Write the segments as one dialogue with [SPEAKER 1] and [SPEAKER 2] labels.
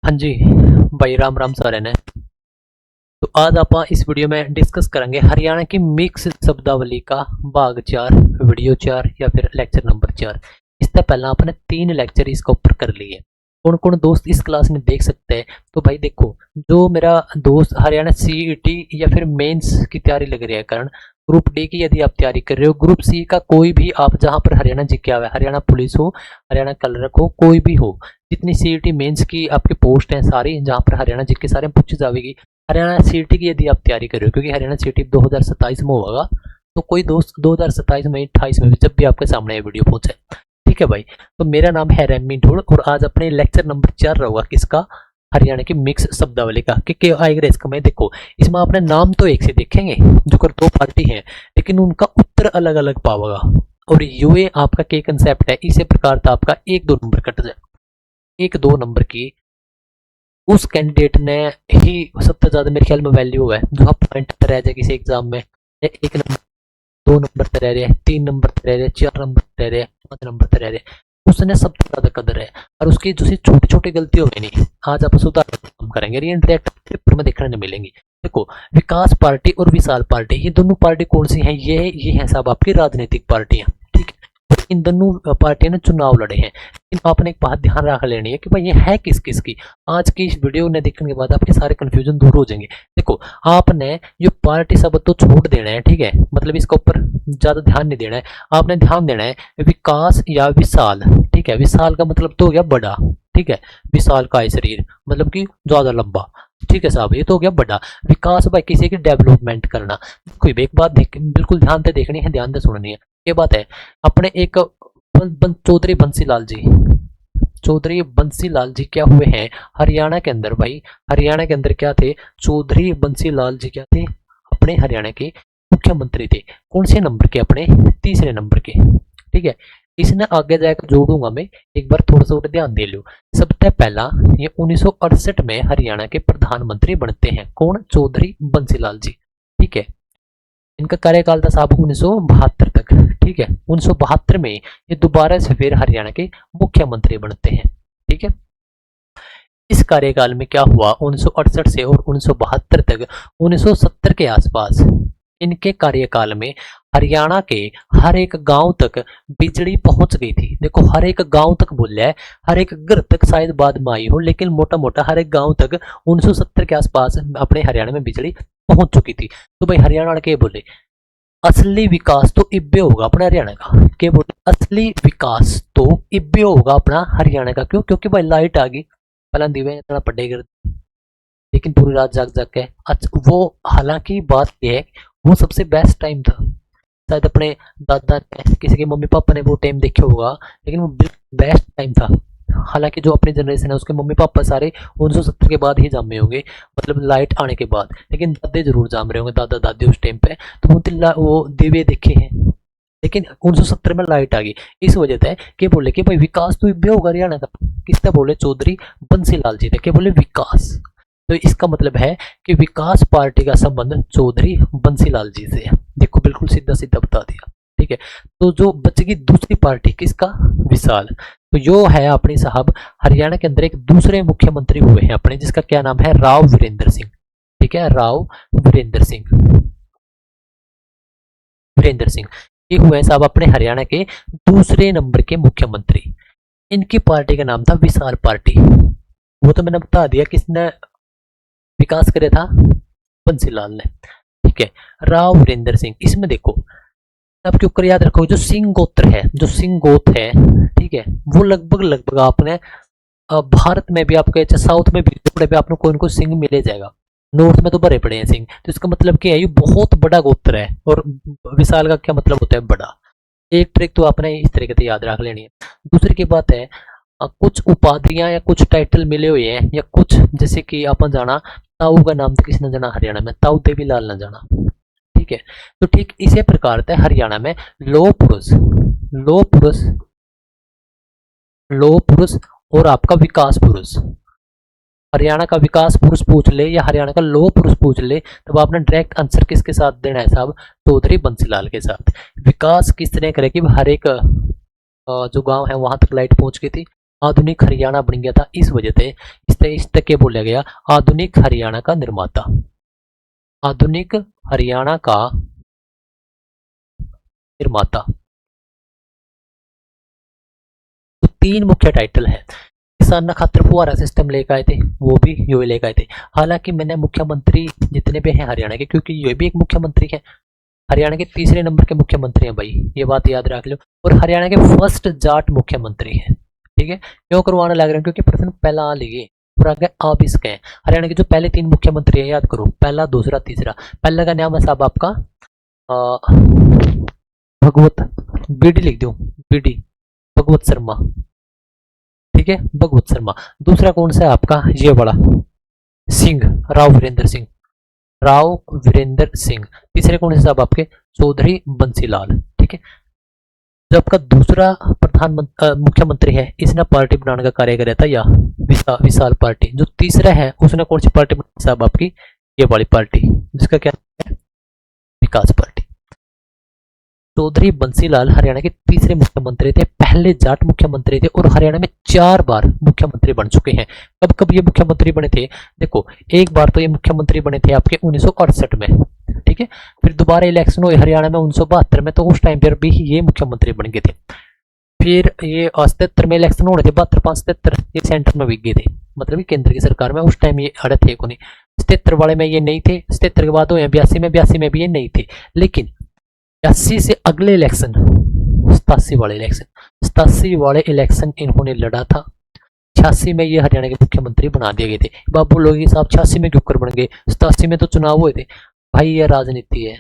[SPEAKER 1] हाँ जी, भाई राम राम सारे ने। तो आज आप इस वीडियो में डिस्कस करेंगे हरियाणा की मिक्स शब्दावली का भाग 4, वीडियो 4 या फिर लेक्चर नंबर 4। इससे पहले आपने 3 लेक्चर इसके ऊपर कर लिए। कौन कौन दोस्त इस क्लास में देख सकते हैं? तो भाई देखो, जो मेरा दोस्त हरियाणा सीईटी या फिर मेंस की तैयारी लग रही है कारण ग्रुप डी की यदि आप तैयारी कर रहे हो, ग्रुप सी का कोई भी आप जहां पर हरियाणा जीके हुआ है, हरियाणा पुलिस हो, हरियाणा क्लर्क हो, कोई भी हो, जितनी सीईटी मेंस की आपकी पोस्ट है सारी जहां पर हरियाणा जीके सारे पूछी जाएगी। हरियाणा सीईटी की यदि आप तैयारी कर रहे हो, क्योंकि हरियाणा सीईटी 2027 में होगा, तो कोई दोस्त 2027 में 28 में भी जब भी आपके सामने ये वीडियो पहुंचे। ठीक है भाई, तो मेरा नाम है रेमी ढोल और आज अपने लेक्चर नंबर 4 रहेगा किसका? हरियाणा की मिक्स शब्दावली का। कि आएगा इसका मैं देखो, इसमें आपने नाम तो एक से देखेंगे जो कर दो पार्टी है, लेकिन उनका उत्तर अलग अलग पाओगा। और यूए आपका के कंसेप्ट है, इसी प्रकार था आपका 1-2 नंबर कट जाए। 1-2 नंबर की उस कैंडिडेट ने ही सबसे ज्यादा मेरे ख्याल में वैल्यू है, जो आप पॉइंट पर रह जाए किसी एग्जाम में। 1 नंबर, 2 नंबर पर रह रहे, 3 नंबर पर रह रहे, 4 नंबर पर रह रहे, 5 नंबर पर रह रहे, उसने सबसे ज्यादा कदर है। और उसकी जो छोटी छोटी गलती हो गई नहीं, आज आप सुधार काम करेंगे, रीइंटरेक्ट पेपर में देखने मिलेंगी। देखो, विकास पार्टी और विशाल पार्टी, ये दोनों पार्टी कौन सी हैं? ये है सब आपकी राजनीतिक पार्टियां। ठीक है, और इन दोनों पार्टियों ने चुनाव लड़े हैं। लेकिन आपने एक बात ध्यान रख लेनी है कि भाई ये है किस किस की। आज की इस वीडियो ने देखने के बाद आपके सारे कंफ्यूजन दूर हो जाएंगे। देखो, आपने ये पार्टी शब्द तो छोड़ देना है, ठीक है, मतलब इसके ऊपर ज्यादा ध्यान नहीं देना है। आपने ध्यान देना है विकास या विशाल। ठीक है, विशाल का मतलब तो हो गया बड़ा, ठीक है, विशाल का शरीर मतलब कि ज्यादा लंबा। ठीक है साहब, ये तो हो गया बड़ा। विकास भाई किसी की डेवलपमेंट करना। कोई भी एक बात बिल्कुल ध्यान से देखनी है, ध्यान से सुननी है। ये बात है, अपने एक चौधरी बंसीलाल जी, चौधरी बंसीलाल जी क्या हुए हैं हरियाणा के अंदर? भाई हरियाणा के अंदर क्या थे? चौधरी बंसीलाल जी क्या थे? अपने हरियाणा के मुख्यमंत्री थे। कौन से नंबर के? अपने तीसरे नंबर के। ठीक है, इसने आगे जाकर जोड़ूंगा मैं, एक बार थोड़ा सा ध्यान दे लो। सबसे पहला ये 1968 में हरियाणा के प्रधानमंत्री बनते हैं। कौन? चौधरी बंसीलाल जी। ठीक है, इनका कार्यकाल था साहब 1972 तक। ठीक है, 1972 में ये दोबारा से फिर हरियाणा के मुख्यमंत्री बनते हैं। ठीक है, इस कार्यकाल में क्या हुआ? 1968 से और 1972 तक, 1970 के आसपास इनके कार्यकाल में हरियाणा के हर एक गांव तक बिजली पहुंच गई थी। देखो, हर एक गांव तक बोला है, हर एक घर तक शायद बाद में आई हो, लेकिन मोटा मोटा हर एक गांव तक 1970 के आसपास अपने हरियाणा में बिजली पहुंच चुकी थी। तो भाई हरियाणा वाले क्या बोले? असली विकास तो इब्बे होगा अपना हरियाणा का। क्या बोले? असली विकास तो इब्बे होगा अपना हरियाणा का। क्यों? क्योंकि भाई लाइट आ गई, पहला दिवे इतना पढ़े कर, लेकिन पूरी रात जाग जाग के। अच्छा, वो हालांकि बात यह है, वो सबसे बेस्ट टाइम था। शायद अपने दादा ने, किसी के मम्मी पापा ने वो टाइम देखे होगा, लेकिन वो बेस्ट टाइम था। हालांकि जो अपनी जनरेशन है उसके मम्मी पापा सारे 1970 के बाद ही जामे होंगे, मतलब लाइट आने के बाद, लेकिन दादे जरूर जाम रहे होंगे, दादा दादी उस टाइम पे, तो वो दिव्य देखे हैं। लेकिन 1970 में लाइट आ गई, इस वजह से क्या बोले कि भाई विकास तो इब्बे होगा हरियाणा का। किसने बोले? चौधरी बंसीलाल जी थे। क्या बोले? विकास। तो इसका मतलब है कि विकास पार्टी का संबंध चौधरी बंसीलाल जी से है। देखो, बिल्कुल सीधा सीधा बता दिया। ठीक है, तो जो बचेगी दूसरी पार्टी किसका? विशाल। तो यो है अपनी साहब हरियाणा के अंदर एक दूसरे मुख्यमंत्री हुए हैं अपने, जिसका क्या नाम है? राव वीरेंद्र सिंह। ठीक है, राव वीरेंद्र सिंह, वीरेंद्र सिंह ये हुए साहब अपने हरियाणा के दूसरे नंबर के मुख्यमंत्री। इनकी पार्टी का नाम था विशाल पार्टी। वो तो मैंने बता दिया किसने विकास करे था? बंसीलाल ने। ठीक है, राव वीरेंद्र सिंह। इसमें देखो, आपके ऊपर याद रखो, जो सिंह गोत्र है, जो सिंह गोत्र है, ठीक है, वो लगभग लगभग आपने भारत में भी आपके साउथ में भी टुकड़े पे आपको कोई ना कोई सिंह मिले जाएगा। नॉर्थ में तो भरे पड़े हैं सिंह, तो इसका मतलब क्या है? ये बहुत बड़ा गोत्र है। और विशाल का क्या मतलब होता है? बड़ा। एक ट्रिक तो आपने इस तरीके से याद रख लेनी है। दूसरी की बात है, कुछ उपाधियां या कुछ टाइटल मिले हुए हैं, या कुछ जैसे कि अपन जाना ताऊ का नाम तो किसने जाना हरियाणा में? ताऊ देवीलाल ने जाना। ठीक है, तो ठीक इसी प्रकार से हरियाणा में लौह पुरुष, लौह पुरुष, लौह पुरुष और आपका विकास पुरुष। हरियाणा का विकास पुरुष पूछ ले या हरियाणा का लौह पुरुष पूछ ले, तब आपने डायरेक्ट आंसर किसके साथ देना है साहब? चौधरी बंसीलाल के साथ। विकास किस तरह करेगी? हर एक जो गांव है वहां तक लाइट पहुंच गई थी। आधुनिक हरियाणा बन गया था इस वजह से इस तक के बोला गया आधुनिक हरियाणा का निर्माता। आधुनिक हरियाणा का निर्माता। तो 3 मुख्य टाइटल है। किसान खातर फुहारा सिस्टम लेकर आए थे, वो भी यो लेकर आए थे। हालांकि मैंने मुख्यमंत्री जितने भी हैं हरियाणा के, क्योंकि ये भी एक मुख्यमंत्री है, हरियाणा के तीसरे नंबर के मुख्यमंत्री हैं भाई, ये बात याद रख लो। और हरियाणा के फर्स्ट जाट मुख्यमंत्री हैं। ठीक है, क्यों करवाने लग रहे हैं, क्योंकि प्रश्न पहला आ लिए और आगे आप इसके हैं। हरियाणा के जो पहले 3 मुख्यमंत्री हैं याद करो, पहला, दूसरा, तीसरा। पहला का नाम है साहब आपका भगवत, बीडी लिख दो, बीडी भगवत शर्मा। ठीक है, भगवत शर्मा। दूसरा कौन सा है आपका, ये बड़ा सिंह, राव वीरेंद्र सिंह, राव वीरेंद्र सिंह। तीसरे कौन से साहब आपके, चौधरी बंसीलाल। ठीक है, जो आपका दूसरा मुख्यमंत्री है, इसने पार्टी बनाने का कार्य कराया था, या विशाल पार्टी। जो तीसरा है उसने कौन सी पार्टी बनाई साहब आपकी, ये वाली पार्टी, जिसका क्या है, विकास पार्टी। चौधरी बंसीलाल हरियाणा के तीसरे मुख्यमंत्री थे, पहले जाट मुख्यमंत्री थे और हरियाणा में 4 बार मुख्यमंत्री बन चुके हैं। कब कब ये मुख्यमंत्री बने थे, देखो एक बार तो ये मुख्यमंत्री बने थे आपके 1968 में। ठीक है, फिर दोबारा इलेक्शन हुए हरियाणा में 1972 में, तो उस टाइम पर भी ये मुख्यमंत्री बन गए थे। फिर ये 77 में इलेक्शन होने थे, 72, 5, 77 ये सेंटर में बिक गए थे, मतलब केंद्र की सरकार में उस टाइम ये अड़े थे को नहीं। 77 वाले में ये नहीं थे, 77 के बाद हुए 82 में भी ये नहीं थे। लेकिन 80 से अगले इलेक्शन 87 वाले इलेक्शन इन्होंने लड़ा था। 86 में ये हरियाणा के मुख्यमंत्री बना दिए गए थे। बात बोलोगे साहब 86 में क्यों कर बन गए, 87 में तो चुनाव हुए थे। भाई ये राजनीति है,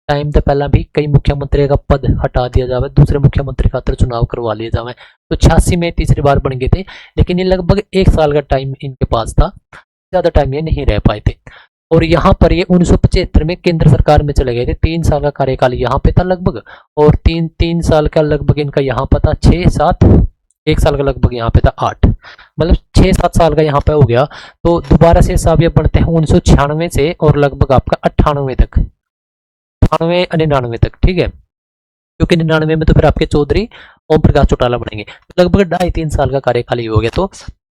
[SPEAKER 1] टाइम तो पहला भी कई मुख्यमंत्री का पद हटा दिया जावे, दूसरे मुख्यमंत्री खातर चुनाव करवा लिए जावे। तो 86 में तीसरी बार बन गए थे, लेकिन ये लगभग 1 साल का टाइम इनके पास था, ज्यादा टाइम ये नहीं रह पाए थे। और यहाँ पर ये 1975 में केंद्र सरकार में चले गए थे। 3 साल का कार्यकाल यहाँ पे था लगभग, और तीन साल का लगभग इनका यहाँ पर था 6-7, 1 साल का लगभग यहाँ पे था 8, मतलब 6-7 साल का यहाँ पे हो गया। तो दोबारा से साहब ये बनते हैं 1996 से और लगभग आपका 98 तक, 99 तक। ठीक है, क्योंकि 99 में तो फिर आपके चौधरी ओम प्रकाश चौटाला बनेंगे, तो लगभग 2.5-3 साल का कार्यकाल ही हो गया। तो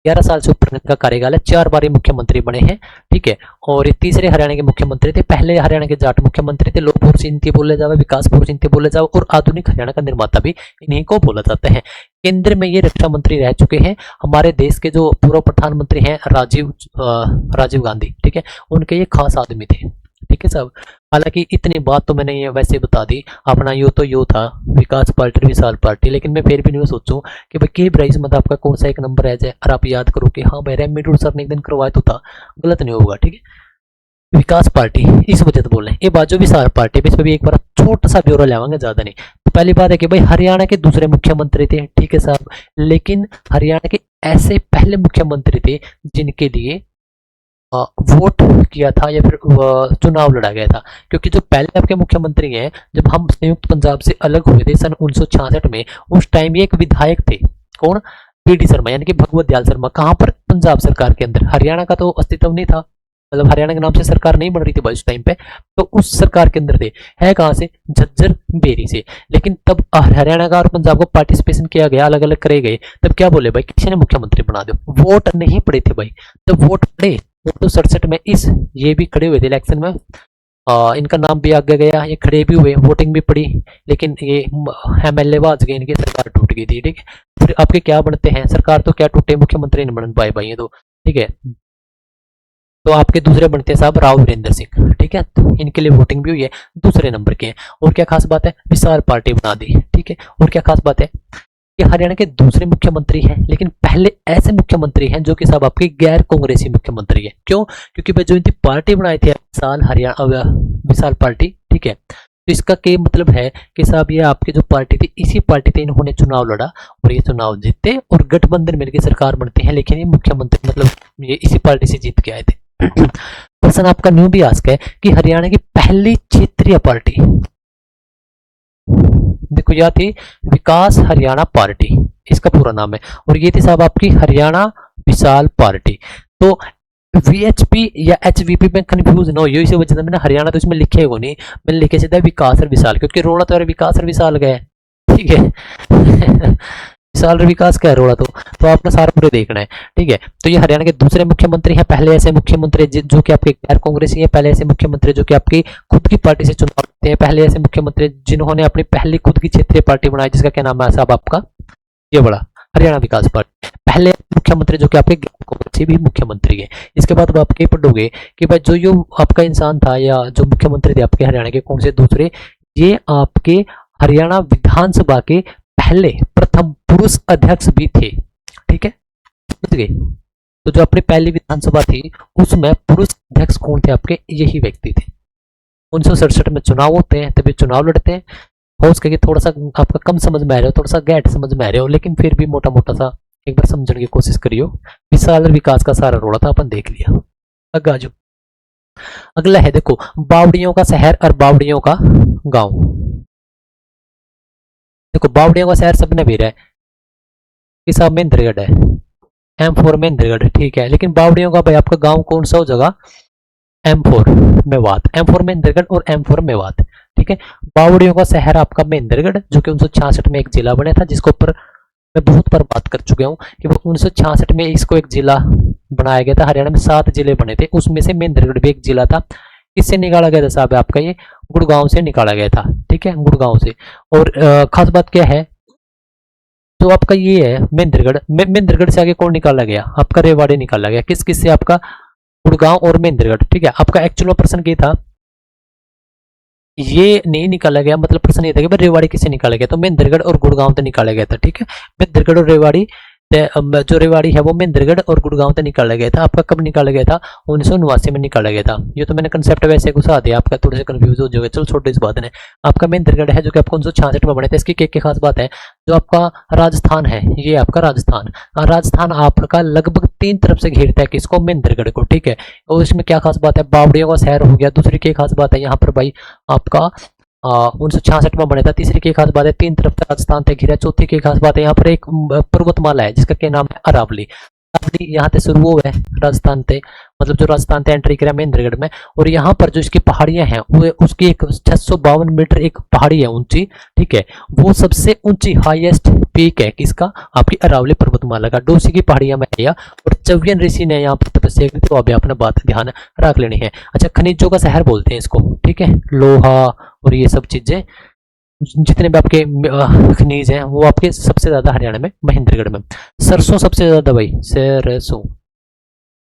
[SPEAKER 1] 11 साल से ऊपर का कार्यकाल है, 4 बार ये मुख्यमंत्री बने हैं। ठीक है, और ये तीसरे हरियाणा के मुख्यमंत्री थे। पहले हरियाणा के जाट मुख्यमंत्री थे, लोकपुर सिंह बोले जावे, विकास पुर सिंह बोले जावे, और आधुनिक हरियाणा का निर्माता भी इन्हीं को बोला जाता है। केंद्र में ये रक्षा मंत्री रह चुके हैं। हमारे देश के जो पूर्व प्रधानमंत्री हैं राजीव गांधी, ठीक है, उनके ये खास आदमी थे। ठीक है साहब, हालांकि इतनी बात तो मैंने ये वैसे बता दी, अपना यो था विकास पार्टी, विशाल पार्टी। लेकिन मैं फिर भी नहीं सोचूं कि भाई के प्राइस मतलब आपका कौन सा एक नंबर है जाए, और आप याद करो कि हाँ भाई रेमिडूर सर ने एक दिन करवाया तो था, गलत नहीं होगा। ठीक है, विकास पार्टी इस वजह से बोल रहे हैं। ये बात जो विशाल पार्टी इस पर भी एक बार छोटा सा ब्यौरा लेवांगे, ज्यादा नहीं। तो पहली बात है कि भाई हरियाणा के दूसरे मुख्यमंत्री थे, ठीक है साहब, लेकिन हरियाणा के ऐसे पहले मुख्यमंत्री थे जिनके लिए वोट किया था या फिर चुनाव लड़ा गया था। क्योंकि जो पहले आपके मुख्यमंत्री हैं, जब हम संयुक्त पंजाब से अलग हुए थे सन 1966 में, उस टाइम ये एक विधायक थे, कौन, बीडी शर्मा, यानी कि भगवत दयाल शर्मा। कहां पर, पंजाब सरकार के अंदर। हरियाणा का तो अस्तित्व नहीं था, मतलब हरियाणा के नाम से सरकार नहीं बन रही थी भाई उस टाइम पे, तो उस सरकार के अंदर थे। है कहां से, झज्जर बेरी से। लेकिन तब हरियाणा का और पंजाब को पार्टिसिपेशन किया गया, अलग अलग करे गए, तब क्या बोले भाई, किसी ने मुख्यमंत्री बना दो। वोट नहीं पड़े थे भाई, जब वोट पड़े 1967 में ये भी खड़े हुए थे इलेक्शन में, इनका नाम भी आगे गया, ये खड़े भी हुए, वोटिंग भी पड़ी, लेकिन ये एमएलए बाज गए, इनकी सरकार टूट गई थी। ठीक है, फिर आपके क्या बनते हैं, सरकार तो क्या टूटे, मुख्यमंत्री नहीं बन पाए भाई ये तो। ठीक है, तो आपके दूसरे बनते हैं साहब राव वीरेंद्र सिंह। ठीक है, तो इनके लिए वोटिंग भी हुई है, दूसरे नंबर के हैं। और क्या खास बात है, विशाल पार्टी बना दी। ठीक है, और क्या खास बात है, ये हरियाणा के दूसरे मुख्यमंत्री हैं, लेकिन पहले ऐसे मुख्यमंत्री हैं जो कि साहब आपके गैर कांग्रेसी मुख्यमंत्री है। क्यों, क्योंकि भाई जो इनकी पार्टी बनाई थी विशाल पार्टी, ठीक है, तो इसका क्या मतलब है कि साहब ये आपकी जो पार्टी थी, इसी पार्टी से इन्होंने चुनाव लड़ा और ये चुनाव जीते और गठबंधन मिलकर सरकार बनती है। लेकिन ये मुख्यमंत्री मतलब ये इसी पार्टी से जीत के आए थे। प्रश्न आपका न्यू भी आस्क है कि हरियाणा की पहली क्षेत्रीय पार्टी, देखो यह थी विकास हरियाणा पार्टी, इसका पूरा नाम है, और ये थी साहब आपकी हरियाणा विशाल पार्टी। तो वीएचपी या एचवीपी में कंफ्यूज ना हो, इसी वजह से मैंने हरियाणा तो इसमें लिखे हो नहीं, मैंने लिखे सीधा विकास और विशाल, क्योंकि रोड़ा तो विकास और विशाल गए। ठीक है विशाल विकास क्या रोड़ा तो आपने सारा पूरे देखना है, ठीक है। तो ये हरियाणा के दूसरे मुख्यमंत्री हैं, पहले ऐसे मुख्यमंत्री जो कि आपके गैर कांग्रेसी है, पहले ऐसे मुख्यमंत्री जो कि आपकी खुद की पार्टी से चुनाव लड़ते हैं, पहले ऐसे मुख्यमंत्री जिन्होंने अपनी पहली खुद की क्षेत्रीय पार्टी बनाई जिसका क्या नाम है साहब आपका, ये बड़ा हरियाणा विकास पार्टी, पहले मुख्यमंत्री जो कि आपके कांग्रेसी भी मुख्यमंत्री है। इसके बाद आप ये पढ़ोगे कि भाई जो आपका इंसान था या जो मुख्यमंत्री थे आपके हरियाणा के कौन से दूसरे, ये आपके हरियाणा विधानसभा के पहले प्रथम पुरुष अध्यक्ष भी थे, ठीक है, समझ गए। तो जो अपनी पहली विधानसभा थी उसमें पुरुष अध्यक्ष कौन थे आपके, यही व्यक्ति थे। 1967 में चुनाव होते हैं, तभी चुनाव लड़ते हैं। हो सके कि थोड़ा सा आपका कम समझ में आ रहे हो, थोड़ा सा गैट समझ में आ रहे हो, लेकिन फिर भी मोटा मोटा सा एक बार समझने की कोशिश करियो। विशाल विकास का सारा रोड़ा था अपन देख लिया। अगला जो अगला है देखो, बावड़ियों का शहर और बावड़ियों का गांव। देखो बावड़ियों का शहर सबने भी है कि साहब महेंद्रगढ़ है, M4 महेंद्रगढ़, ठीक है। लेकिन बावड़ियों का भाई आपका गांव कौन सा हो जगह, M4 मेवात, M4 महेंद्रगढ़ और M4 मेवात, ठीक है। बावड़ियों का शहर आपका महेंद्रगढ़ जो कि 1966 में एक जिला बना था, जिसके ऊपर मैं बहुत बार बात कर चुका हूँ कि 1966 में इसको एक जिला बनाया गया था। हरियाणा में 7 जिले बने थे, उसमें से महेंद्रगढ़ भी एक जिला था। किससे निकाला गया था साहब आपका, ये गुड़गांव से निकाला गया था, ठीक है, गुड़गांव से। और खास बात क्या है, तो आपका ये है महेंद्रगढ़, महेंद्रगढ़ से आगे कौन निकाला गया आपका, रेवाड़ी निकाला गया। किस किस से आपका, गुड़गांव और महेंद्रगढ़, ठीक है। आपका एक्चुअल प्रश्न क्या था, ये नहीं निकाला गया, मतलब प्रश्न ये था कि रेवाड़ी किससे निकाला गया, तो महेंद्रगढ़ और गुड़गांव से निकाला गया था, ठीक है। महेंद्रगढ़ और रेवाड़ी, जो रेवाड़ी है वो महेंद्रगढ़ और गुड़गांव से निकाला गया था। आपका कब निकाला गया था, 1989 में निकाला गया था। ये तो मैंने कंसेप्ट वैसे घुसा दिया, आपका थोड़े से कंफ्यूज हो जाओगे, चलो छोटे इस बात ने। आपका महेंद्रगढ़ है जो कि आपको 1966 में बने थे। इसकी एक खास बात है, जो आपका राजस्थान है, ये आपका राजस्थान, राजस्थान आपका लगभग 3 तरफ से घेरता है किसको, महेंद्रगढ़ को, ठीक है। और इसमें क्या खास बात है, बावड़ियों का शहर हो गया। दूसरी क्या खास बात है यहाँ पर भाई आपका 1966 में बना था। तीसरी की खास बात है 3 तरफ राजस्थान से घिरा। चौथी की खास बात है यहाँ पर एक पर्वतमाला है जिसका क्या नाम है, अरावली। अरावली यहाँ से शुरू हुआ है राजस्थान से, मतलब जो राजस्थान से एंट्री करा महेंद्रगढ़ में। और यहाँ पर जो इसकी पहाड़ियां हैं वो उसकी एक 652 मीटर एक पहाड़ी है ऊंची, ठीक है। वो सबसे ऊंची हाईएस्ट पीक है किसका, आपकी अरावली पर्वतमाला का। डोसी की पहाड़ियां में है और चौवियन ऋषि ने यहाँ पर तपस्या की, तो अभी आपने बात ध्यान रख लेनी है। अच्छा, खनिजों का शहर बोलते हैं इसको, ठीक है। लोहा और ये सब चीजें जितने भी आपके खनिज हैं वो आपके सबसे ज्यादा हरियाणा में महेंद्रगढ़ में। सरसों सबसे ज्यादा भाई,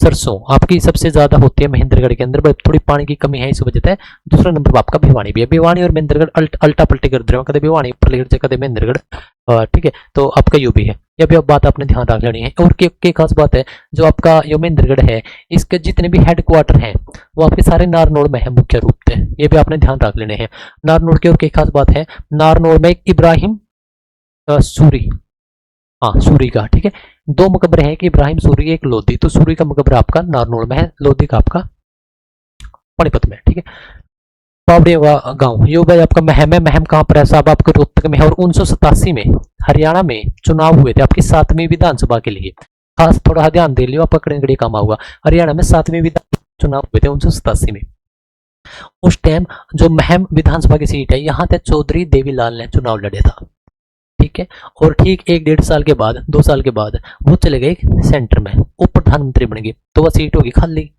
[SPEAKER 1] सरसों आपकी सबसे ज्यादा होती है महेंद्रगढ़ के अंदर, थोड़ी पानी की कमी है इस वजह से। दूसरा नंबर पर आपका भिवानी भी है। भिवानी और महेंद्रगढ़ अल्टा पल्टी कर दे रहे हो, कदे भिवानी ऊपर लिख दे कदे महेंद्रगढ़, ठीक है। तो आपका यूपी है, ये भी अब बात आपने ध्यान रख लेनी है। और के खास बात है, जो आपका यो महेंद्रगढ़ है इसके जितने भी हेडक्वार्टर हैं वो आपके सारे नारनौल में है मुख्य रूप से, ये भी आपने ध्यान रख लेने हैं। नारनौल की और क्या खास बात है, नारनौल में एक इब्राहिम सूरी, हाँ सूरी का, ठीक है। 2 मकबरे हैं, कि इब्राहिम सूरी एक लोधी। तो सूरी का मकबरा आपका नारनौल में है, लोधी का आपका पानीपत में, ठीक है। बावड़ियों का गांव यो भाई आपका महम है। महम कहां पर है साहब, आपके रोहतक में है। और 1987 में हरियाणा में चुनाव हुए थे आपकी 7वीं विधानसभा के लिए। खास थोड़ा ध्यान दे लियो, आपका कड़े काम होगा। हरियाणा में 7वीं विधानसभा चुनाव हुए थे 1987 में। उस टाइम जो महम विधानसभा की सीट है यहाँ पे चौधरी देवीलाल ने चुनाव लड़े था, ठीक है। और ठीक 1-1.5 साल के बाद, 2 साल के बाद वो चले गए सेंटर में, वो प्रधानमंत्री बन गए, तो वह सीट होगी खाली।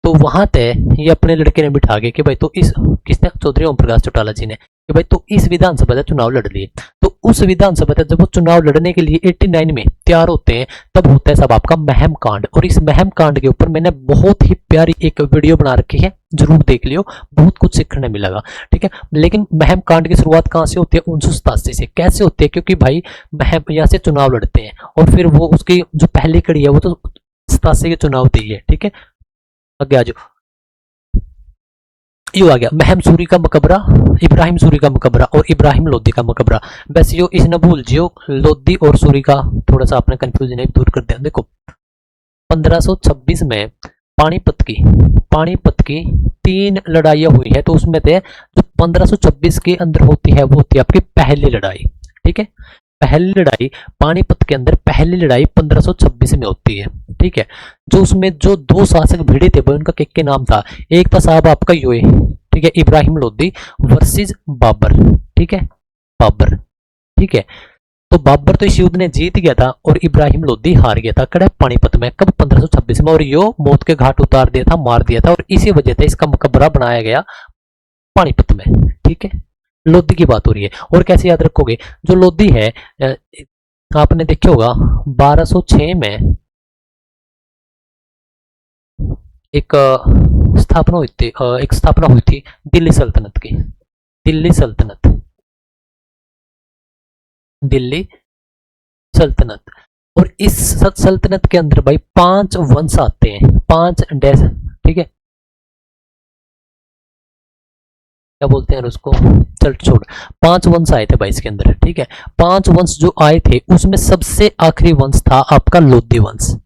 [SPEAKER 1] तो वहां तय ये अपने लड़के ने बिठा के कि भाई तो इस किसने, चौधरी ओम प्रकाश चौटाला जी ने, कि भाई तो इस विधानसभा से चुनाव लड़ लिए। तो उस विधानसभा से जब वो चुनाव लड़ने के लिए 89 में तैयार होते हैं, तब होता है सब आपका महम कांड। और इस महम कांड के ऊपर मैंने बहुत ही प्यारी एक वीडियो बना रखी है, जरूर देख लियो, बहुत कुछ सीखने मिलेगा, ठीक है। लेकिन महम कांड की शुरुआत कहां से होती है, 1987 से। कैसे होती है, क्योंकि भाई महम यहाँ से चुनाव लड़ते हैं और फिर वो उसकी जो पहली कड़ी है वो तो 87 के चुनाव दी है, ठीक है। आगे आ जाओ, यो आ गया महम सूरी का मकबरा, इब्राहिम सूरी का मकबरा और इब्राहिम लोधी का मकबरा। बस यो इस न भूल जियो, लोधी और सूरी का थोड़ा सा अपने कंफ्यूजन दूर कर दिया। देखो 1526 में पानीपत की 3 लड़ाइयां हुई है, तो उसमें से जो 1526 के अंदर होती है वो होती है आपकी पहली लड़ाई, ठीक है। पहली लड़ाई पानीपत के अंदर, पहली लड़ाई 1526 में होती है, ठीक है। जो उसमें जो 2 शासक भिड़े थे वो उनका के नाम था, एक था साहब आपका यूए, ठीक है, इब्राहिम लोधी वर्सेस बाबर, ठीक है, बाबर, ठीक है। तो बाबर तो इस युद्ध ने जीत गया था और इब्राहिम लोदी हार गया था। कड़ा पानीपत में कब 1526 में, और यो मौत के घाट उतार दिया था, मार दिया था, और इसी वजह से इसका मकबरा बनाया गया पानीपत में। ठीक है, लोदी की बात हो रही है। और कैसे याद रखोगे, जो लोदी है आपने देखे होगा 1206 में एक स्थापना हुई थी दिल्ली सल्तनत की। दिल्ली सल्तनत। और इस सल्तनत के अंदर भाई 5 वंश आते हैं, 5 डैश। ठीक है, क्या बोलते हैं उसको, चल छोड़। 5 वंश आए थे भाई इसके अंदर। ठीक है, 5 वंश जो आए थे उसमें सबसे आखिरी वंश था आपका लोदी वंश।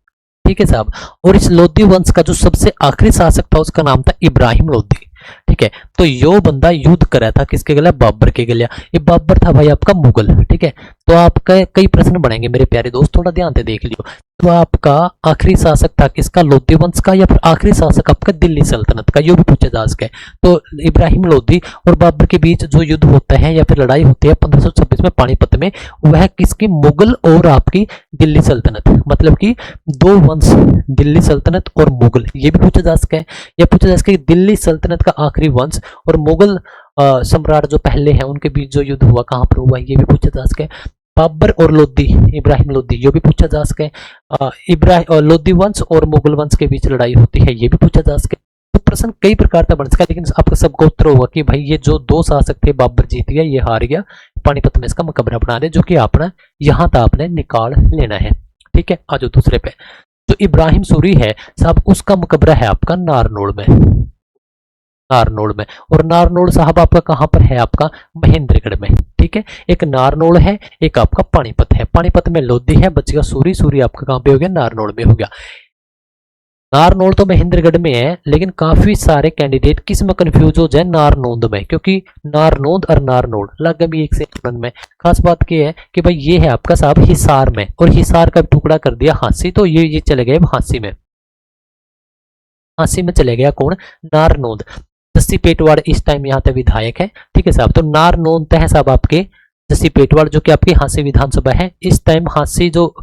[SPEAKER 1] ठीक है साहब, और इस लोदी वंश का जो सबसे आखिरी शासक था उसका नाम था इब्राहिम लोदी। ठीक है, तो यो बंदा युद्ध करा था किसके गला, बाबर के गला। ये बाबर था भाई आपका मुगल। ठीक है, तो आपका कई प्रश्न बनेंगे मेरे प्यारे दोस्त, थोड़ा ध्यान से देख लियो। तो आपका आखिरी शासक था किसका, लोदी वंश का, या फिर आखिरी शासक आपका दिल्ली सल्तनत का, ये भी पूछा जा सके। तो इब्राहिम लोदी और बाबर के बीच जो युद्ध होता है या फिर लड़ाई होती है 1526 में पानीपत में, वह किसकी, मुगल और आपकी दिल्ली सल्तनत, मतलब कि 2 वंश, दिल्ली सल्तनत और मुगल, ये भी पूछा जा सके। या पूछा जा सके दिल्ली सल्तनत का आखिरी वंश और मुगल सम्राट जो पहले हैं उनके बीच जो युद्ध हुआ कहां पर हुआ, ये भी पूछा जा सके। बाबर और लोदी, इब्राहिम लोदी, ये भी पूछा जा सके। इब्राहिम लोदी वंश और मुगल वंश के बीच लड़ाई होती है, ये भी पूछा जा सके। तो प्रश्न कई प्रकार का बन सका, लेकिन आपका सबको उत्तर होगा कि भाई ये जो 2 शासक थे, बाबर जीत गया, ये हार गया, पानीपत में इसका मकबरा बना दे, जो कि आपने यहां तक आपने निकाल लेना है। ठीक है, आज दूसरे पे जो इब्राहिम सूरी है साहब, उसका मकबरा है आपका नारनौल में। नारनौल में, और नारनौल साहब आपका कहां पर है, आपका महेंद्रगढ़ में। ठीक है, एक नारनौल है, एक आपका पानीपत है। पानीपत में लोदी है, बचेगा सूरी। सूरी आपका कहां पे हो गया, नारनौल में हो गया। नारनौल तो महेंद्रगढ़ में है, लेकिन काफी सारे कैंडिडेट किस में कंफ्यूज हो जाए, नारनौंद में, क्योंकि नारनौंद और नारनौल लग भी एक से में। खास बात यह है कि भाई ये है आपका साहब हिसार में, और हिसार का टुकड़ा कर दिया हांसी, तो ये चले गए हांसी में। हांसी में चले गया कौन, नारनौंद। जस्सी पेटवाड़ इस टाइम यहाँ पे विधायक है। ठीक है साहब, तो नारनौंद है साहब आपके जस्सी पेटवाड़, जो कि आपकी हांसी विधानसभा है इस टाइम। हांसी जो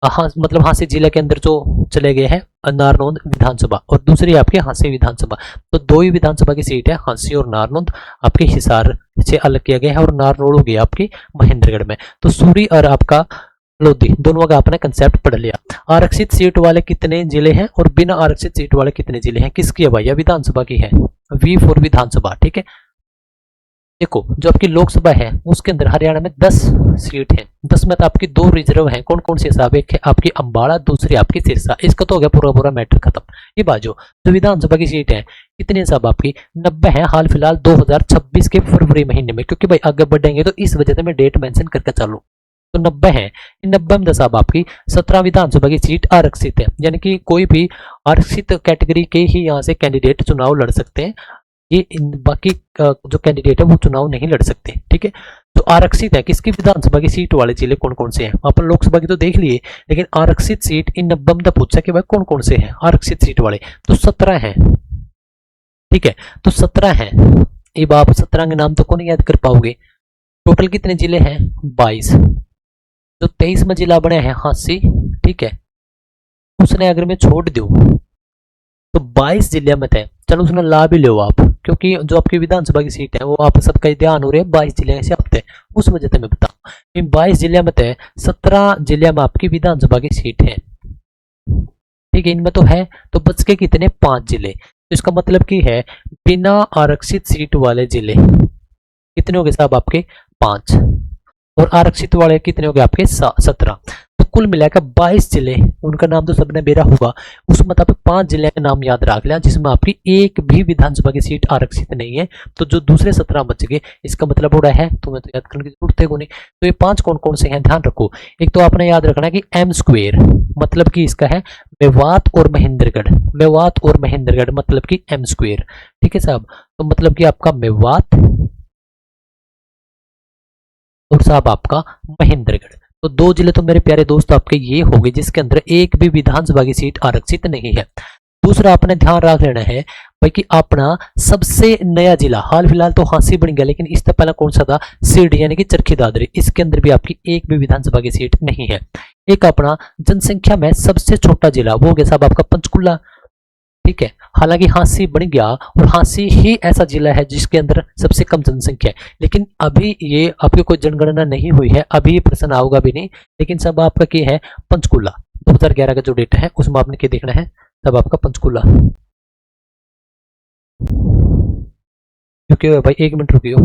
[SPEAKER 1] मतलब हांसी जिले के अंदर जो चले गए हैं नारनौंद विधानसभा, और दूसरी आपकी हांसी विधानसभा। तो 2 ही विधानसभा की सीट है, हांसी और नारनौंद आपके हिसार से अलग किया गया है, और नारनौल हो गया आपकी महेंद्रगढ़ में। तो सूरी और आपका लोधी दोनों का आपने कंसेप्ट पढ़ लिया। आरक्षित सीट वाले कितने जिले हैं और बिना आरक्षित सीट वाले कितने जिले हैं, किसकी है भैया, विधानसभा की है, V4 विधानसभा। ठीक है, देखो जो आपकी लोकसभा है उसके अंदर हरियाणा में 10 सीट है। 10 में तो आपकी 2 रिजर्व है, कौन कौन सी साहब, एक है आपकी अंबाला, दूसरी आपकी सिरसा। इसका तो हो गया पूरा मैटर खत्म। ये बाजू जो विधानसभा की सीट है कितनी साहब आपकी 90 है, हाल फिलहाल 2026 के फरवरी महीने में, क्योंकि भाई आगे बढ़ेंगे तो इस वजह से मैं डेट मेंशन करके चलूं। तो 90 है, 90 में साहब आपकी 17 विधानसभा की सीट आरक्षित है, यानी कि कोई भी आरक्षित कैटेगरी के ही यहाँ से कैंडिडेट चुनाव लड़ सकते हैं। ये बाकी जो कैंडिडेट है वो चुनाव नहीं लड़ सकते। ठीक है, तो आरक्षित है किसकी, विधानसभा की सीट वाले जिले कौन कौन से हैं। अपन लोकसभा की तो देख लिए, लेकिन आरक्षित सीट इन 90 में पूछा कि भाई कौन कौन से हैं आरक्षित सीट वाले, तो 17 हैं। ठीक है, तो 17 हैं। अब आप 17 के नाम तो कौन याद कर पाओगे। टोटल कितने जिले हैं, 22। जो 23 में जिला बने हैं हांसी, ठीक है, उसने अगर मैं छोड़ दूं तो 22 जिले में थे। चलो उसने ला भी लो आप, क्योंकि जो आपकी विधानसभा की सीट है वो आप सबका ध्यान हो रहे हैं 22 जिले से आपते, उस वजह से मैं बताऊं इन 22 जिले में थे 17 जिले में आपकी विधानसभा की सीट है। ठीक है, इनमें तो है, तो बच के कितने, 5 जिले। तो इसका मतलब की है बिना आरक्षित सीट वाले जिले कितने हो गए साहब आपके, 5, और आरक्षित वाले कितने हो गए आपके, 17। तो कुल मिलाकर 22 जिले, उनका नाम तो सबने बेरा होगा, उसमें आप 5 जिले के नाम याद रख लिया जिसमें आपकी एक भी विधानसभा की सीट आरक्षित नहीं है। तो जो दूसरे 17 बच गए, इसका मतलब हो रहा है तुम्हें तो याद करने की जरूरत है नहीं। तो ये 5 कौन कौन से हैं ध्यान रखो। एक तो आपने याद रखना है कि M² मतलब कि इसका है मेवात और महेंद्रगढ़, मेवात और महेंद्रगढ़ मतलब कि M²। ठीक है साहब, तो मतलब कि आपका मेवात और साहब आपका महेंद्रगढ़। तो 2 जिले तो मेरे प्यारे दोस्त आपके ये हो गए जिसके अंदर एक भी विधानसभा की सीट आरक्षित नहीं है। दूसरा आपने ध्यान रख लेना है भाई कि अपना सबसे नया जिला, हाल फिलहाल तो हांसी बन गया, लेकिन इससे पहले कौन सा था, सीट यानी कि चरखी दादरी। इसके अंदर भी आपकी एक भी विधानसभा की सीट नहीं है। एक अपना जनसंख्या में सबसे छोटा जिला, वो हो गया साहब आपका पंचकुला, ठीक है। हालांकि हांसी बन गया और हांसी ही ऐसा जिला है जिसके अंदर सबसे कम जनसंख्या है, लेकिन अभी ये आपकी कोई जनगणना नहीं हुई है, अभी प्रश्न आओगा भी नहीं, लेकिन सब आपका क्या है, पंचकुला 2011 का जो डेटा है उसमें आपने क्या देखना है, सब आपका पंचकुला। रुकियो भाई, 1 मिनट रुकियो।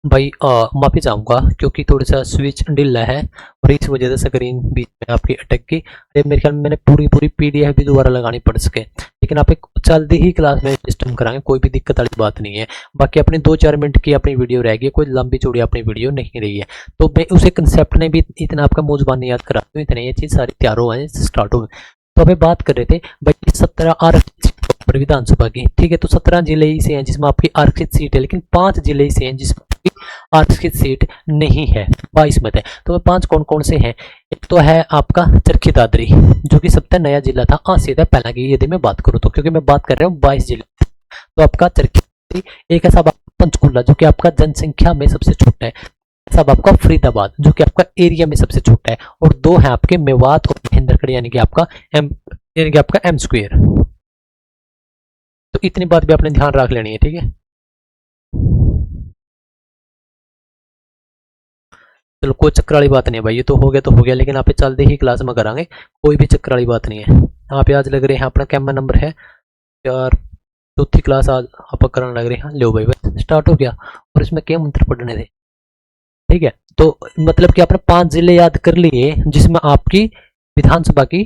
[SPEAKER 1] भाई माफी चाहूंगा क्योंकि थोड़ा सा स्विच ढीला है और इस वजह से स्क्रीन बीच में आपकी अटक गई। अरे मेरे ख्याल में मैंने पूरी पूरी पीडीएफ भी दोबारा लगानी पड़ सके, लेकिन आप एक जल्दी ही क्लास में सिस्टम कराएंगे, कोई भी दिक्कत वाली बात नहीं है। बाकी अपनी 2-4 मिनट की अपनी वीडियो रहेगी, कोई लंबी चौड़ी अपनी वीडियो नहीं रही है, तो मैं उसे कंसेप्ट ने भी इतना आपका मौजबान याद करा दूँ, इतने ये चीज़ सारी तैयार हो स्टार्ट हो। तो अभी बात कर रहे थे भाई 17 आरक्षित विधानसभा की, ठीक है। तो 17 जिले ही से हैं जिसमें आपकी आरक्षित सीट है, लेकिन 5 जिले ही से हैं जिसमें आरक्षित सीट नहीं है, 22 मत है। तो 5 कौन कौन से हैं, एक तो है आपका चरखी दादरी जो कि सबसे नया जिला था, सीधा पहला की यदि मैं बात करूं तो, क्योंकि मैं बात कर रहा हूँ 22 जिले, तो आपका चरखी दादरी। एक है साहब पंचकुला जो कि आपका जनसंख्या में सबसे छोटा है, सब आपका फरीदाबाद जो कि आपका एरिया में सबसे छोटा है, और 2 है आपके मेवात और महेंद्रगढ़ यानी कि आपका एम स्क्वेयर। तो इतनी बात भी आपने ध्यान रख लेनी है, ठीक है। चलो कोई चक्कर वाली बात नहीं है भाई, ये तो हो गया, लेकिन आप चलते ही क्लास में करांगे, कोई भी चक्कर वाली बात नहीं है। यहाँ पे आज लग रहे हैं अपना कैमरा नंबर है यार, चौथी क्लास आज आप कराने लग रहे हैं। लो भाई बस स्टार्ट हो गया, और इसमें क्या मंत्र पढ़ने थे, ठीक है। तो मतलब कि आपने 5 जिले याद कर लिए जिसमें आपकी विधानसभा की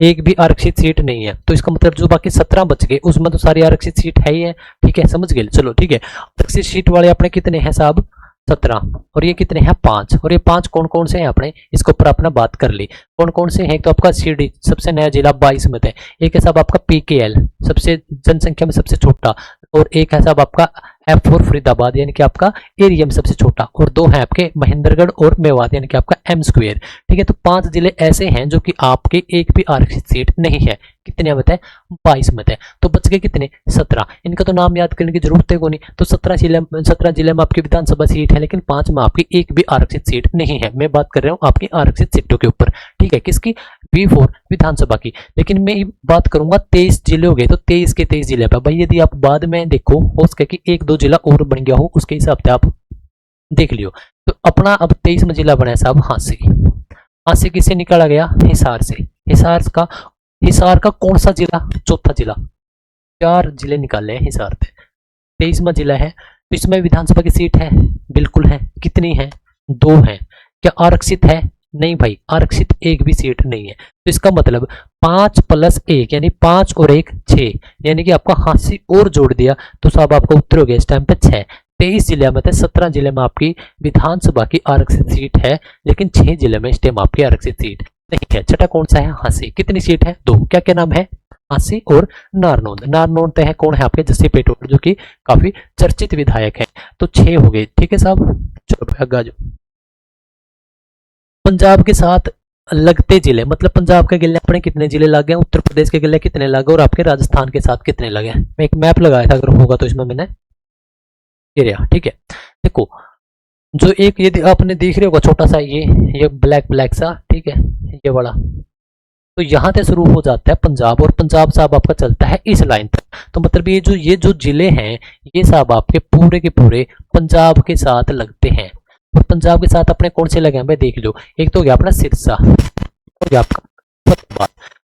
[SPEAKER 1] एक भी आरक्षित सीट नहीं है, तो इसका मतलब जो बाकी 17 बच गए उसमें तो सारी आरक्षित सीट है ही है, ठीक है, समझ गए। चलो ठीक है, आरक्षित सीट वाले अपने कितने हैं साहब, 17, और ये कितने हैं 5, और ये 5 कौन कौन से हैं आपने इसके ऊपर अपना बात कर ली, कौन कौन से हैं। तो आपका सीडी सबसे नया जिला 22 में है, एक है साहब आपका पीकेएल सबसे जनसंख्या में सबसे छोटा, और एक है साहब आपका F4 फरीदाबाद यानी कि आपका एरिया में सबसे छोटा, और 2 है आपके महेंद्रगढ़ और मेवात यानी कि आपका एम स्क्वेयर, ठीक है। तो 5 जिले ऐसे हैं जो कि आपके एक भी आरक्षित सीट नहीं है, कितने मत है, 22 मत है। तो बच गए कितने, 17, इनका तो नाम याद करने की जरूरत है को नहीं। तो 17 जिले में आपकी विधानसभा सीट है, लेकिन 5 में आपकी एक भी आरक्षित सीट नहीं है। मैं बात कर रहा हूँ आपकी आरक्षित सीटों के ऊपर, ठीक है, किसकी, V4 विधानसभा की। लेकिन मैं बात करूंगा 23 जिले हो गए, तो 23 के 23 जिले पे भाई यदि आप बाद में देखो हो सके कि 1-2 जिला और बन गया हो, उसके हिसाब से आप देख लियो। तो अपना अब 23 में जिला बना है साहब हांसी। हांसी किससे निकाला गया, हिसार से। हिसार का कौन सा जिला, चौथा जिला, 4 जिले निकाले हैं हिसार से, 23वां जिला है। तो इसमें विधानसभा की सीट है, बिल्कुल है, कितनी है, 2 है। क्या आरक्षित है, नहीं भाई, आरक्षित एक भी सीट नहीं है। तो इसका मतलब 5 + 1 यानी 5 और 1 6, यानी कि आपका हांसी और जोड़ दिया तो साहब आपका उत्तर हो गया इस टाइम पे 6। 23 जिले में 17 जिले में आपकी विधानसभा की आरक्षित सीट है, लेकिन 6 जिले में इस टाइम आपकी आरक्षित सीट नहीं है। छठा कौन सा है, हांसी, कितनी सीट है, 2। क्या क्या नाम है, हांसी और नारनौंद। नारनौंद है कौन है आपके, जस्सी पेटोर जो कि काफी चर्चित विधायक है। तो 6 हो गए, ठीक है साहब। चलो आगे आ जाओ। पंजाब के साथ लगते जिले, मतलब पंजाब के गिले अपने कितने जिले लग गए, उत्तर प्रदेश के गिले कितने लगे, और आपके राजस्थान के साथ कितने लगे। मैं एक मैप लगाया था, अगर होगा तो इसमें मैंने एरिया, ठीक है। देखो जो एक यदि आपने देख रहे होगा छोटा सा ये ब्लैक सा, ठीक है, ये वाला, तो यहाँ से शुरू हो जाता है पंजाब, और पंजाब साहब आपका चलता है इस लाइन तक। तो मतलब ये जो जिले हैं ये साहब आपके पूरे के पूरे पंजाब के साथ लगते हैं। और पंजाब के साथ अपने कौन से लगे हैं भाई, देख लो। एक तो हो गया अपना सिरसा, हो गया आपका फतेहाबाद।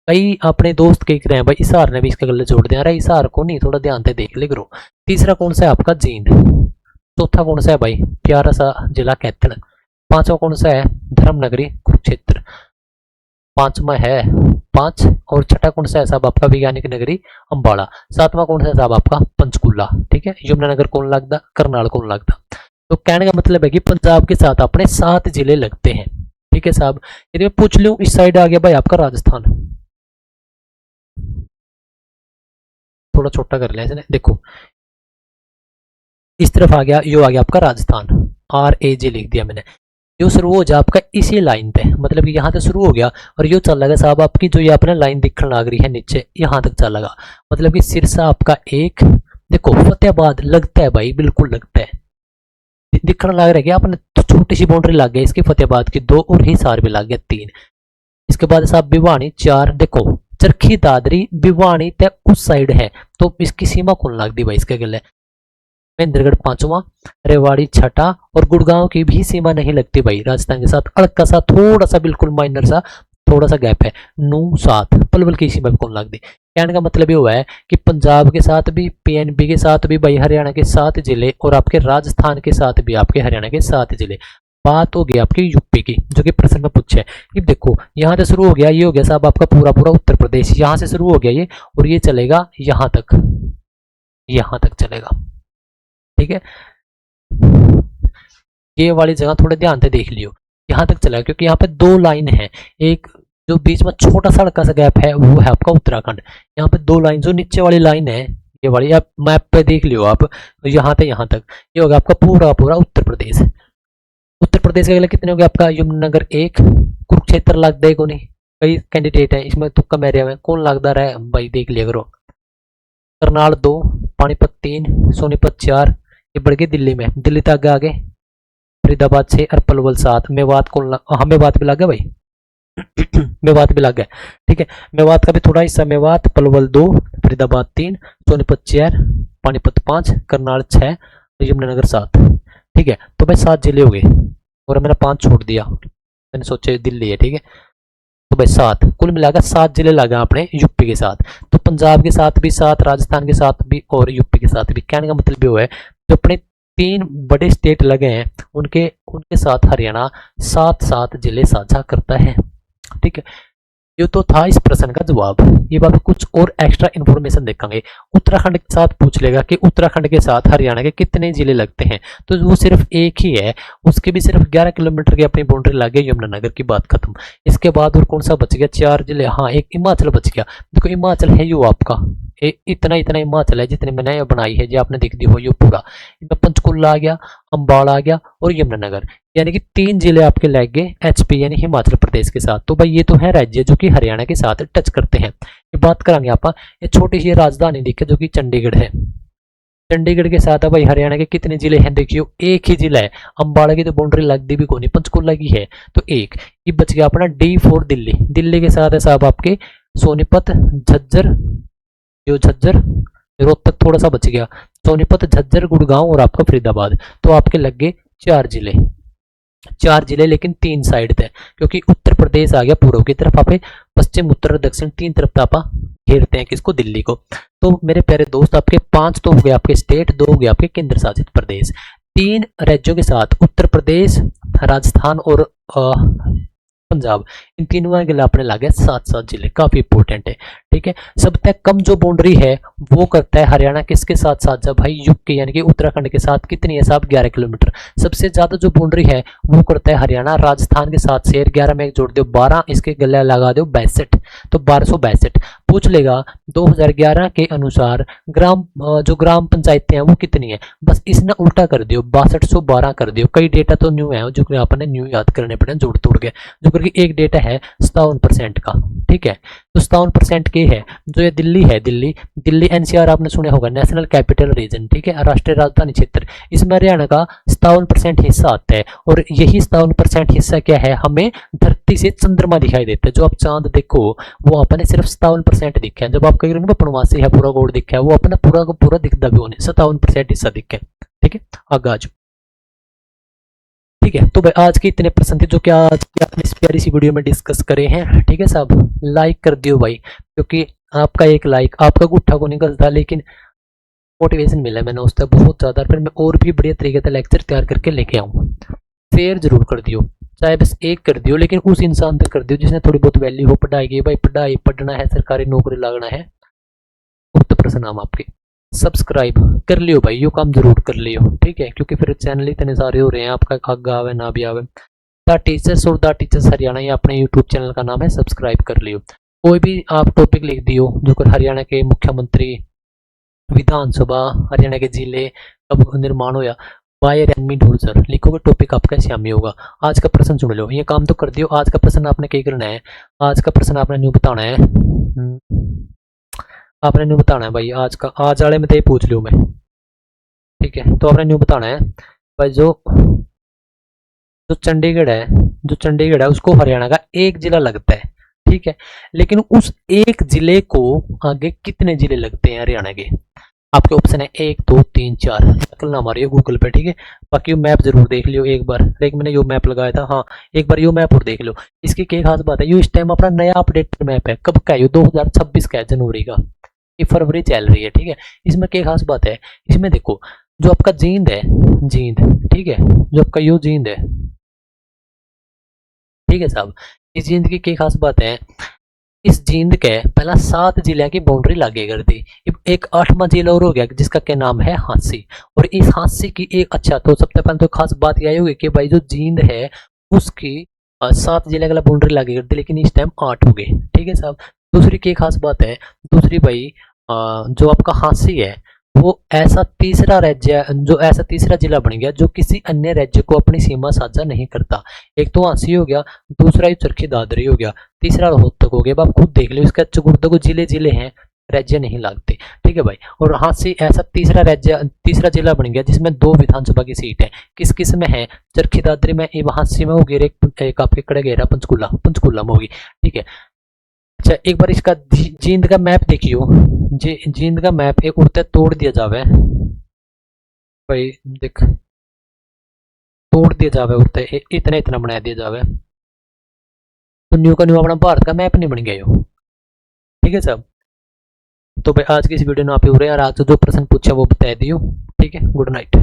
[SPEAKER 1] कई अपने दोस्त कह रहे हैं भाई हिसार ने भी इसके गले जोड़ दिया, अरे हिसार को नहीं, थोड़ा ध्यान से देख ले करो। तीसरा कौन सा है आपका, जींद। चौथा कौन सा है भाई, प्यारा सा जिला कैथल। पांचवा कौन सा है, धर्मनगरी कुरुक्षेत्र। पांचवा है 5, और छठा कौन सा है साहब आपका, वैज्ञानिक नगरी अंबाला। सातवां कौन सा है साहब आपका, पंचकूला, ठीक है। यमुनानगर कौन लगता, करनाल कौन लगता। तो कहने का मतलब है कि पंजाब के साथ अपने 7 जिले लगते हैं, ठीक है साहब। यदि मैं पूछ लूं इस साइड आ गया भाई आपका राजस्थान, थोड़ा छोटा कर लिया इसने, देखो इस तरफ आ गया, यो आ गया आपका राजस्थान, RAJ लिख दिया मैंने। जो शुरू हो जाए आपका इसी लाइन पे, मतलब कि यहाँ से शुरू हो गया और यो चल लगा साहब आपकी, जो ये अपने लाइन दिखने लग रही है नीचे यहाँ तक चल लगा, मतलब कि सिरसा आपका एक, देखो फतेहाबाद लगता है भाई, बिल्कुल लगता है, दिखने लग रहा है कि अपने तो छोटी सी बाउंड्री लग गई इसकी, फतेहाबाद की 2 और हिसार भी लग गया 3। इसके बाद साहब भिवानी 4, देखो चरखी दादरी भिवानी ते उस साइड है, तो इसकी सीमा कौन लग दी भाई इसके गले। महेंद्रगढ़ 5वां, रेवाड़ी 6ठा, और गुड़गांव की भी सीमा नहीं लगती भाई राजस्थान के साथ, अड़का सा थोड़ा सा बिल्कुल माइनर सा थोड़ा सा गैप है। 9 7 पलवल की सीमा भी कौन लग दी। कहने का मतलब ये हुआ है कि पंजाब के साथ भी, PNB के साथ भी भाई हरियाणा के 7 जिले, और आपके राजस्थान के साथ भी आपके हरियाणा के 7 जिले। बात हो गई आपकी यूपी की, जो कि प्रश्न में पूछे कि देखो यहाँ से शुरू हो गया, ये हो गया साहब आपका पूरा पूरा उत्तर प्रदेश, यहाँ से शुरू हो गया ये, और ये चलेगा यहाँ तक चलेगा, ठीक है। ये वाली जगह थोड़े ध्यान से देख लियो, यहाँ तक चलेगा, क्योंकि यहाँ पे 2 लाइन है, एक जो बीच में छोटा सा हल्का सा गैप है वो है आपका उत्तराखंड, यहाँ पे 2 लाइन, जो नीचे वाली लाइन है ये वाली, आप मैप पे देख लियो आप, यहाँ से यहाँ तक ये होगा आपका पूरा पूरा उत्तर प्रदेश। उत्तर प्रदेश के अगले कितने हो गए आपका, यमुनानगर 1, कुरुक्षेत्र लगता है को नहीं, कई कैंडिडेट है इसमें, तुक्का मेरे में कौन लगता रहा है भाई देख लिया करो। करनाल 2, पानीपत 3, सोनीपत 4, ये बढ़ गए दिल्ली में, दिल्ली तक आगे फरीदाबाद 6 और पलवल 7। मेवात कौन हाँ मेवात भी लग गया भाई मेवात भी लग गया, ठीक है। मेवात का भी थोड़ा हिस्सा, मेवात पलवल 2, फरीदाबाद 3, सोनीपत 4, पानीपत 5, करनाल 6, यमुनानगर 7, ठीक है। तो भाई 7 जिले हो गए और मैंने 5 छोड़ दिया, मैंने सोचा दिल्ली है, ठीक है। तो भाई 7 कुल मिलाकर 7 जिले लगा अपने यूपी के साथ, तो पंजाब के साथ भी 7, राजस्थान के साथ भी और यूपी के साथ भी। कहने का मतलब ये है जो अपने 3 बड़े स्टेट लगे हैं उनके साथ हरियाणा 7 जिले साझा करता है, ठीक है। ये तो था इस प्रश्न का जवाब। ये बात कुछ और एक्स्ट्रा इन्फॉर्मेशन देखेंगे। उत्तराखंड के साथ पूछ लेगा कि उत्तराखंड के साथ हरियाणा के कितने जिले लगते हैं, तो वो सिर्फ एक ही है, उसके भी सिर्फ 11 किलोमीटर की अपनी बाउंड्री लगे, यमुनानगर की बात खत्म। इसके बाद और कौन सा बच गया, 4 जिले, हाँ एक हिमाचल बच गया। देखो हिमाचल है यो आपका इतना हिमाचल है जितने मैंने ये बनाई है, जो आपने देख दी हो, ये पूरा पंचकुला आ गया, अंबाला आ गया और यमुनानगर, यानी कि 3 जिले आपके लग गए HP यानी हिमाचल प्रदेश के साथ। तो भाई ये तो है राज्य जो कि हरियाणा के साथ टच करते हैं। ये बात करेंगे आप, ये छोटी सी राजधानी दिखे जो कि चंडीगढ़ है, चंडीगढ़ के साथ है भाई हरियाणा के कितने जिले हैं, देखियो एक ही जिला है, अंबाला की तो बाउंड्री लगती भी कोई नहीं, पंचकुला की है तो एक ये बच गया अपना D4 दिल्ली। दिल्ली के साथ है साहब आपके सोनीपत, झज्जर, जो झज्जर, रोहतक थोड़ा सा बच गया, सोनीपत, झज्जर, गुड़गांव और आपका फरीदाबाद। तो आपके लग गए 4 जिले, 4 जिले लेकिन 3 साइड थे, क्योंकि उत्तर प्रदेश आ गया पूर्व की तरफ, आप पश्चिम उत्तर दक्षिण 3 तरफ आप घेरते हैं किसको, दिल्ली को। तो मेरे प्यारे दोस्त आपके 5 तो हो गए आपके स्टेट, 2 हो गए आपके केंद्र शासित प्रदेश। 3 राज्यों के साथ उत्तर प्रदेश, राजस्थान और पंजाब, इन तीनों के लिए अपने लागे 7 जिले, काफी इंपोर्टेंट है, ठीक है। सबसे कम जो बाउंड्री है वो करता है हरियाणा किसके साथ साझा भाई, यूपी यानी कि उत्तराखंड के साथ, कितनी है साहब 11 किलोमीटर। सबसे ज्यादा जो बाउंड्री है वो करता है हरियाणा राजस्थान के साथ, शेर 11 में एक जोड़ दो 12, इसके गले लगा दो 62, तो 1262 पूछ लेगा। 2011 के अनुसार जो ग्राम पंचायतें हैं वो कितनी है, बस इसने उल्टा कर दियो 6212 कर दियो। कई डेटा तो न्यू है जो आपने न्यू याद करने पड़े जोड़ तोड़ के, जो करके एक डेटा है 57% का, ठीक है। तो 57% के है जो ये दिल्ली है, दिल्ली NCR आपने सुना होगा, नेशनल कैपिटल रीजन, ठीक है, राष्ट्रीय राजधानी क्षेत्र। इसमें हरियाणा का 57% हिस्सा आता है, और यही 57% हिस्सा क्या है, हमें धरती से चंद्रमा दिखाई देता है। जो आप चांद देखो वो अपने सिर्फ 57% दिखे है, जब आप कहीं पूर्णमासी है पूरा गोड़ दिखा है, वो अपना पूरा का पूरा दिखता भी होने 57% हिस्सा दिखे, ठीक है। आगे आ जाओ, ठीक है। तो भाई आज के इतने प्रश्न थे जो कि आज अपनी इस प्यारी सी वीडियो में डिस्कस करे हैं, ठीक है साहब। लाइक कर दियो भाई, क्योंकि आपका एक लाइक आपका गुट्ठा को निकलता, लेकिन मोटिवेशन मिला मैंने उससे बहुत ज़्यादा, फिर मैं और भी बढ़िया तरीके से लेक्चर तैयार करके लेके आऊँ। शेयर जरूर कर दियो, चाहे बस एक कर दियो, लेकिन उस इंसान तक कर दियो जिसने थोड़ी बहुत वैल्यू हो पढ़ाई की। भाई पढ़ाई पढ़ना है, सरकारी नौकरी लगना है, उत्तर नाम आपके सब्सक्राइब कर लियो भाई, यो काम जरूर कर लियो, ठीक है। क्योंकि फिर चैनल इतने सारे हो रहे हैं, आपका आगे आवे ना भी आवे। द टीचर्स और द टीचर्स हरियाणा, ये अपने यूट्यूब चैनल का नाम है, सब्सक्राइब कर लियो। कोई भी आप टॉपिक लिख दियो जो कर हरियाणा के मुख्यमंत्री विधानसभा हरियाणा के जिले कब निर्माण होया? बाय रेडमी ढूंढ सर लिखोगे, टॉपिक आपका श्यामी होगा। आज का प्रश्न सुन लो, ये काम तो कर दियो। आज का प्रश्न आपने क्या करना है? आज का प्रश्न आपने न्यू बताना है। आपने न्यू बताना है भाई। आज वाले में तो ये पूछ लियो मैं, ठीक है? तो आपने न्यू बताना है भाई। जो जो चंडीगढ़ है उसको हरियाणा का एक जिला लगता है, ठीक है? लेकिन उस एक जिले को आगे कितने जिले लगते हैं हरियाणा के? आपके ऑप्शन है 1 2 3 4। नकल ना मारियो गूगल पे, ठीक है? बाकी मैप जरूर देख लियो एक बार। एक मैंने यो मैप लगाया था, हाँ एक बार यो मैप और देख लो। इसकी क्या खास बात है, यो इस टाइम अपना नया अपडेटेड मैप है। कब का है? यो 2026 का है, जनवरी का। ये फरवरी चल रही है, ठीक है? इसमें क्या खास बात है, इसमें देखो जो आपका जींद है, जींद, ठीक है? जो आपका यो जींद है, ठीक है साहब? इस जींद की क्या खास बात है, इस जींद के पहला 7 जिले की बाउंड्री लागे करती। एक 8वां जिला और हो गया जिसका क्या नाम है, हांसी। और इस हांसी की एक, अच्छा तो सबसे पहले तो खास बात यह होगी कि भाई जो जींद है उसकी 7 जिले का बाउंड्री लागे करती, लेकिन इस टाइम 8 हो गए, ठीक है साहब? दूसरी की खास बात है, दूसरी भाई जो आपका हांसी है वो ऐसा तीसरा राज्य, जो ऐसा तीसरा जिला बन गया जो किसी अन्य राज्य को अपनी सीमा साझा नहीं करता। एक तो हांसी हो गया, दूसरा ही चरखी दादरी हो गया, तीसरा रोहतक हो गया। अब आप खुद देख लो, इसका चुगुर्दे को जिले जिले हैं, राज्य नहीं लागते, ठीक है भाई? और हांसी ऐसा तीसरा राज्य, तीसरा जिला बन गया जिसमें 2 विधानसभा की सीट है। किस किस में है? चरखी दादरी में, हांसी में होगी, एक आपके कड़गेरा पंचकुला में होगी, ठीक है? अच्छा एक बार इसका जींद का मैप देखियो। जींद का मैप एक उड़ते तोड़ दिया जावे भाई, देख तोड़ दिया जावे उड़ते, इतना इतना बना दिया जावे, तो न्यू का न्यू अपना भारत का मैप नहीं बन गया यो, ठीक है साहब? तो भाई आज की इस वीडियो में आप ही हो रहे हैं, और आज जो प्रश्न पूछा वो बता दियो, ठीक है? Good night.